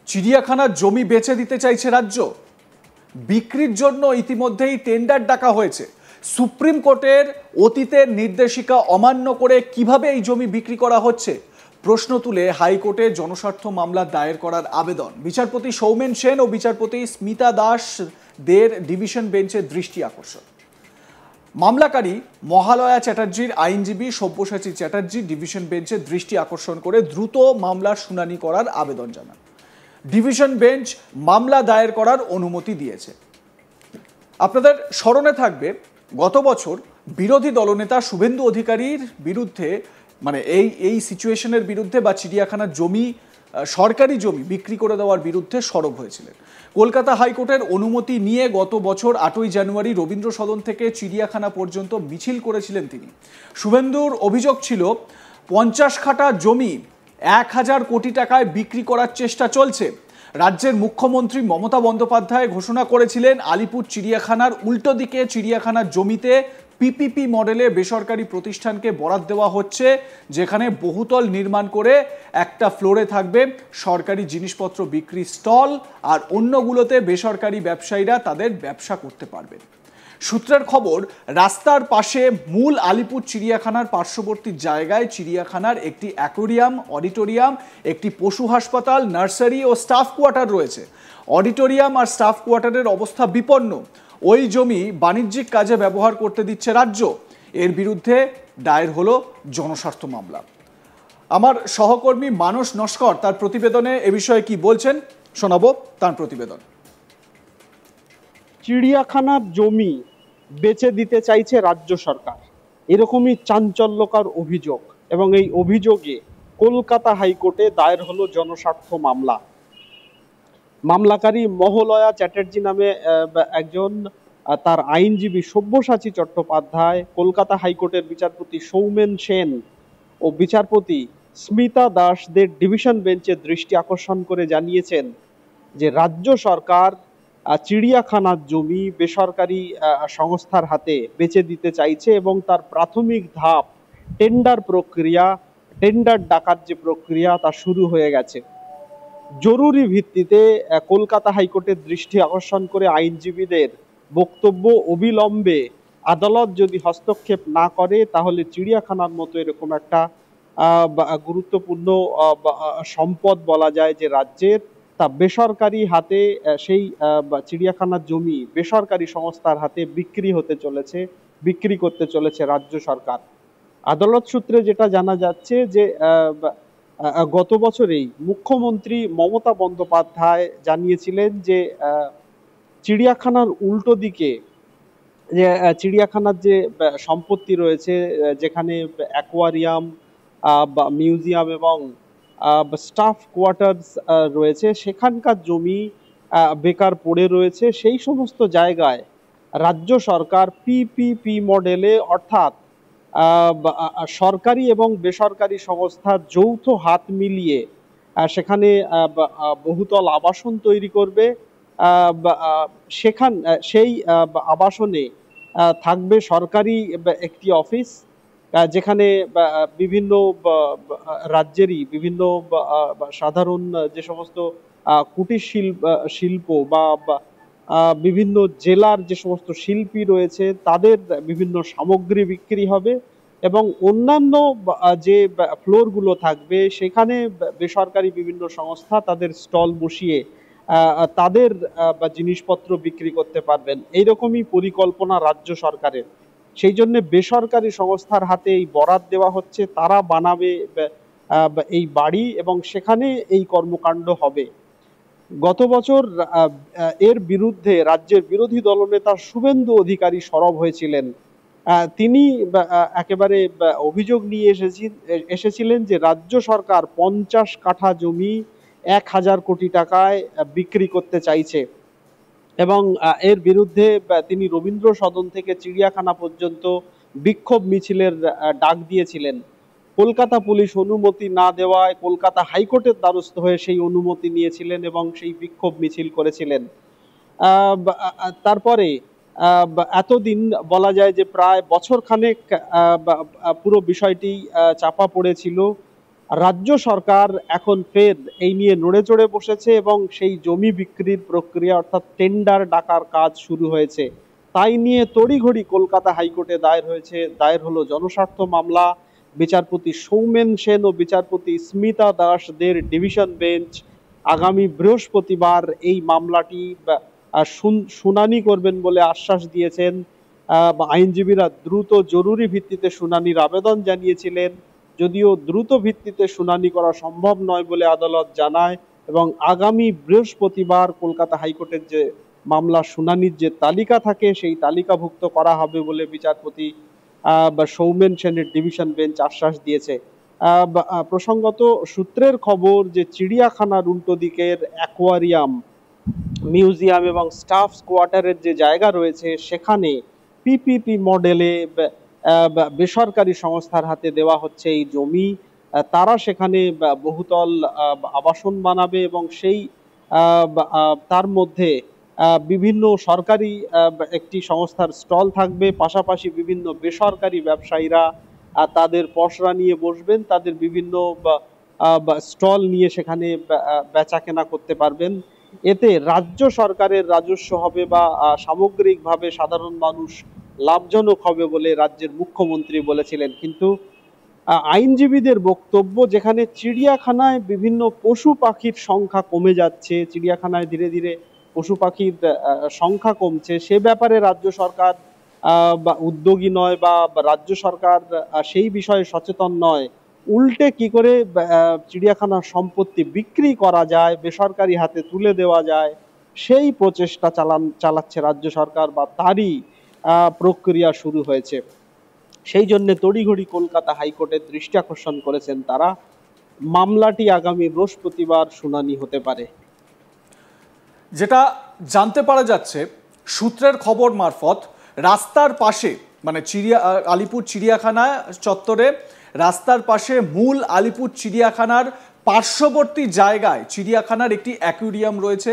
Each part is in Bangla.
চিড়িয়াখানার জমি বেচে দিতে চাইছে রাজ্য। বিক্রির জন্য ইতিমধ্যেই টেন্ডার ডাকা হয়েছে। সুপ্রিম কোর্টের অতীতের নির্দেশিকা অমান্য করে কিভাবে এই জমি বিক্রি করা হচ্ছে প্রশ্ন তুলে হাইকোর্টে জনস্বার্থ মামলা দায়ের করার আবেদন। বিচারপতি সৌমেন সেন ও বিচারপতি স্মিতা দাস দের ডিভিশন বেঞ্চের দৃষ্টি আকর্ষণ। মামলাকারী মহালয়া চ্যাটার্জির আইনজীবী সব্যসাচী চ্যাটার্জি ডিভিশন বেঞ্চের দৃষ্টি আকর্ষণ করে দ্রুত মামলার শুনানি করার আবেদন জানান। ডিভিশন বেঞ্চ মামলা দায়ের করার অনুমতি দিয়েছে। আপনাদের স্মরণে থাকবে গত বছর বিরোধী দলনেতা শুভেন্দু অধিকারীর বিরুদ্ধে এই সিচুয়েশনের বিরুদ্ধে বা চিড়িয়াখানার জমি সরকারি জমি বিক্রি করে দেওয়ার বিরুদ্ধে সরব হয়েছিলেন। কলকাতা হাইকোর্টের অনুমতি নিয়ে গত বছর 8ই জানুয়ারি রবীন্দ্র সদন থেকে চিড়িয়াখানা পর্যন্ত মিছিল করেছিলেন তিনি। শুভেন্দুর অভিযোগ ছিল 50 কাঠা জমি 1000 কোটি টাকায় বিক্রি করার চেষ্টা চলছে। রাজ্যের মুখ্যমন্ত্রী মমতা বন্দ্যোপাধ্যায় ঘোষণা করেছিলেন আলিপুর চিড়িয়াখানার উল্টো দিকে চিড়িয়াখানার জমিতে পিপিপি মডেলে বেসরকারি প্রতিষ্ঠানকে বরাদ দেওয়া হচ্ছে, যেখানে বহুতল নির্মাণ করে একটা ফ্লোরে থাকবে সরকারি জিনিসপত্র বিক্রি স্টল, আর অন্যগুলোতে বেসরকারি ব্যবসায়ীরা তাদের ব্যবসা করতে পারবেন। সূত্রের খবর, রাস্তার পাশে মূল আলিপুর চিড়িয়াখানার পার্শ্ববর্তী জায়গায় চিড়িয়াখানার একটি অ্যাকোয়ারিয়াম, অডিটোরিয়াম, একটি পশু হাসপাতাল, নার্সারি ও স্টাফ কোয়ার্টার রয়েছে। অডিটোরিয়াম আর স্টাফ কোয়ার্টারের অবস্থা বিপন্ন। ওই জমি বাণিজ্যিক কাজে ব্যবহার করতে দিচ্ছে রাজ্য। এর বিরুদ্ধে দায়ের হলো জনস্বার্থ মামলা। আমার সহকর্মী মানস নস্কর তার প্রতিবেদনে এ বিষয়ে কি বলছেন শোনাবো তার প্রতিবেদন। চিড়িয়াখানার জমি বেচে দিতে চাইছে রাজ্য সরকার, এরকমই চাঞ্চল্যকর অভিযোগ, এবং এই অভিযোগে কলকাতা হাইকোর্টে দায়ের হলো জনস্বার্থ মামলা। মামলাকারী মহালয়া চ্যাটার্জি নামে একজন, তার আইনজীবী সব্যসাচী চট্টোপাধ্যায় কলকাতা হাইকোর্টের বিচারপতি সৌমেন সেন ও বিচারপতি স্মিতা দাসদের ডিভিশন বেঞ্চের দৃষ্টি আকর্ষণ করে জানিয়েছেন যে রাজ্য সরকার চিড়িয়াখানার জমি বেসরকারি সংস্থার হাতে বেচে দিতে চাইছে, এবং তার প্রাথমিক ধাপ টেন্ডার ডাকার যে প্রক্রিয়া তা শুরু হয়ে গেছে। জরুরি ভিত্তিতে কলকাতা হাইকোর্টের দৃষ্টি আকর্ষণ করে আইনজীবীদের বক্তব্য, অবিলম্বে আদালত যদি হস্তক্ষেপ না করে তাহলে চিড়িয়াখানার মতো এরকম একটা গুরুত্বপূর্ণ সম্পদ বলা যায় যে রাজ্যের, তা বেসরকারি হাতে, সেই চিড়িয়াখানার জমি বেসরকারি সংস্থার হাতে বিক্রি করতে চলেছে রাজ্য সরকার। আদালত সূত্রে যেটা জানা যাচ্ছে যে গত বছরেই মুখ্যমন্ত্রী মমতা বন্দ্যোপাধ্যায় জানিয়েছিলেন যে চিড়িয়াখানার উল্টো দিকে যে চিড়িয়াখানার যে সম্পত্তি রয়েছে, যেখানে অ্যাকোয়ারিয়াম, মিউজিয়াম এবং স্টাফ কোয়ার্টার্স রয়েছে, সেখানকার জমি বেকার পড়ে রয়েছে। সেই সমস্ত জায়গায় রাজ্য সরকার পিপিপি মডেলে, অর্থাৎ সরকারি এবং বেসরকারি সংস্থার যৌথ হাত মিলিয়ে সেখানে বহুতল আবাসন তৈরি করবে। সেই আবাসনে থাকবে সরকারি একটি অফিস, যেখানে বিভিন্ন রাজ্যেরই বিভিন্ন সাধারণ যে সমস্ত কুটির শিল্প বা বিভিন্ন জেলার যে সমস্ত শিল্পী রয়েছে তাদের বিভিন্ন সামগ্রী বিক্রি হবে, এবং অন্যান্য যে ফ্লোরগুলো থাকবে সেখানে বেসরকারি বিভিন্ন সংস্থা তাদের স্টল বসিয়ে তাদের জিনিসপত্র বিক্রি করতে পারবেন। এইরকমই পরিকল্পনা রাজ্য সরকারের। সেই জন্য বেসরকারি সংস্থার হাতে এই বরাদ দেওয়া হচ্ছে, তারা বানাবে এই বাড়ি এবং সেখানে এই কর্মকাণ্ড হবে। গত বছর এর বিরুদ্ধে রাজ্যের বিরোধী দলনেতা শুভেন্দু অধিকারী সরব হয়েছিলেন। তিনি একেবারে অভিযোগ নিয়ে এসেছিলেন যে রাজ্য সরকার 50 কাঠা জমি 1000 কোটি টাকায় বিক্রি করতে চাইছে, এবং এর বিরুদ্ধে তিনি রবীন্দ্র সদন থেকে চিড়িয়াখানা পর্যন্ত বিক্ষোভ মিছিলের ডাক দিয়েছিলেন। কলকাতা পুলিশ অনুমতি না দেওয়ায় কলকাতা হাইকোর্টের দ্বারস্থ হয়ে সেই অনুমতি নিয়েছিলেন এবং সেই বিক্ষোভ মিছিল করেছিলেন। তারপরে এতদিন বলা যায় যে প্রায় বছরখানেক পুরো বিষয়টি চাপা পড়েছিল। রাজ্য সরকার এখন ফের এই নিয়ে নড়ে চড়ে বসেছে এবং সেই জমি বিক্রির প্রক্রিয়া অর্থাৎ টেন্ডার ডাকার কাজ শুরু হয়েছে। তাই নিয়ে তড়িঘড়ি কলকাতা হাইকোর্টে দায়ের হলো জনস্বার্থ মামলা। বিচারপতি সৌমেন সেন ও বিচারপতি স্মিতা দাসদের ডিভিশন বেঞ্চ আগামী বৃহস্পতিবার এই মামলাটি শুনানি করবেন বলে আশ্বাস দিয়েছেন। আইনজীবীরা দ্রুত জরুরি ভিত্তিতে শুনানির আবেদন জানিয়েছিলেন, যদিও দ্রুত ভিত্তিতে শুনানি করা সম্ভব নয় বলে আদালত জানায় এবং আগামী বৃহস্পতিবার কলকাতা হাইকোর্টের যে মামলা শুনানির যে তালিকা থাকে সেই তালিকাভুক্ত করা হবে বলে বিচারপতি সৌমেন সেনের ডিভিশন বেঞ্চ আশ্বাস দিয়েছে। প্রসঙ্গত সূত্রের খবর যে চিড়িয়াখানার উল্টো দিকের অ্যাকোয়ারিয়াম, মিউজিয়াম এবং স্টাফ কোয়ার্টারের যে জায়গা রয়েছে সেখানে পিপিপি মডেলে বেসরকারি সংস্থার হাতে দেওয়া হচ্ছে এই জমি। তারা সেখানে বহুতল আবাসন বানাবে এবং সেই তার মধ্যে বিভিন্ন সরকারি একটি সংস্থার স্টল থাকবে, পাশাপাশি বিভিন্ন বেসরকারি ব্যবসায়ীরা তাদের পসরা নিয়ে বসবেন, তাদের বিভিন্ন স্টল নিয়ে সেখানে বেচা কেনা করতে পারবেন। এতে রাজ্য সরকারের রাজস্ব হবে বা সামগ্রিকভাবে সাধারণ মানুষ লাভজনক হবে বলে রাজ্যের মুখ্যমন্ত্রী বলেছিলেন। কিন্তু আইনজীবীদের বক্তব্য, যেখানে চিড়িয়াখানায় বিভিন্ন পশু পাখির সংখ্যা কমে যাচ্ছে, চিড়িয়াখানায় ধীরে ধীরে পশু পাখির সংখ্যা কমছে, সে ব্যাপারে রাজ্য সরকার উদ্যোগী নয় বা রাজ্য সরকার সেই বিষয়ে সচেতন নয়। উল্টে কি করে চিড়িয়াখানার সম্পত্তি বিক্রি করা যায়, বেসরকারি হাতে তুলে দেওয়া যায়, সেই প্রচেষ্টা চালাচ্ছে রাজ্য সরকার বা তারই প্রক্রিয়া শুরু হয়েছে। সেই জন্য তড়িঘড়ি কলকাতা হাইকোর্টের দৃষ্টি আকর্ষণ করেছেন তারা। মামলাটি আগামী বৃহস্পতিবার শুনানি হতে পারে। যেটা জানতে পারা যাচ্ছে সূত্রের খবর মারফত, রাস্তার পাশে মানে আলিপুর চিড়িয়াখানা চত্বরে রাস্তার পাশে মূল আলিপুর চিড়িয়াখানার পার্শ্ববর্তী জায়গায় চিড়িয়াখানার একটি অ্যাকুয়ারিয়াম রয়েছে,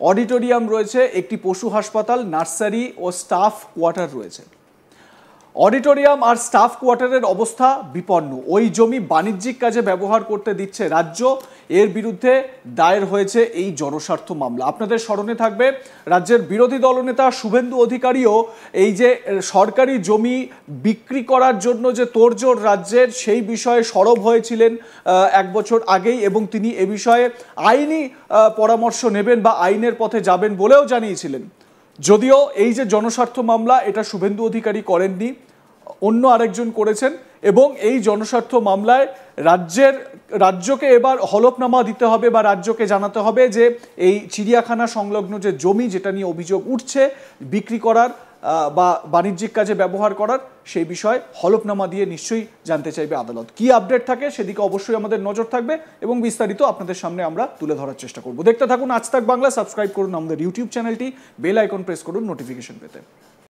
অডিটোরিয়াম রয়েছে, একটি পশু হাসপাতাল, নার্সারি ও স্টাফ কোয়ার্টার রয়েছে। অডিটোরিয়াম আর স্টাফ কোয়ার্টারের অবস্থা বিপন্ন। ওই জমি বাণিজ্যিক কাজে ব্যবহার করতে দিচ্ছে রাজ্য। এর বিরুদ্ধে দায়ের হয়েছে এই জনস্বার্থ মামলা। আপনাদের স্মরণে থাকবে রাজ্যের বিরোধী দলনেতা শুভেন্দু অধিকারীও এই যে সরকারি জমি বিক্রি করার জন্য যে তোড়জোড় রাজ্যের, সেই বিষয়ে সরব হয়েছিলেন 1 বছর আগেই এবং তিনি এ বিষয়ে আইনি পরামর্শ নেবেন বা আইনের পথে যাবেন বলেও জানিয়েছিলেন। যদিও এই যে জনস্বার্থ মামলা, এটা শুভেন্দু অধিকারী করেননি, অন্য আরেকজন করেছেন এবং এই জনস্বার্থ মামলায় রাজ্যকে এবার হলফনামা দিতে হবে বা রাজ্যকে জানাতে হবে যে এই চিড়িয়াখানা সংলগ্ন যে জমি, যেটা নিয়ে অভিযোগ উঠছে বিক্রি করার বা বাণিজ্যিক কাজে ব্যবহার করার, সেই বিষয়ে হলফনামা দিয়ে নিশ্চয়ই জানতে চাইবে আদালত। কি আপডেট থাকে সেদিকে অবশ্যই আমাদের নজর থাকবে এবং বিস্তারিত আপনাদের সামনে আমরা তুলে ধরার চেষ্টা করব। দেখতে থাকুন আজ তাক বাংলা, সাবস্ক্রাইব করুন আমাদের ইউটিউব চ্যানেলটি, বেল আইকন প্রেস করুন নোটিফিকেশন পেতে।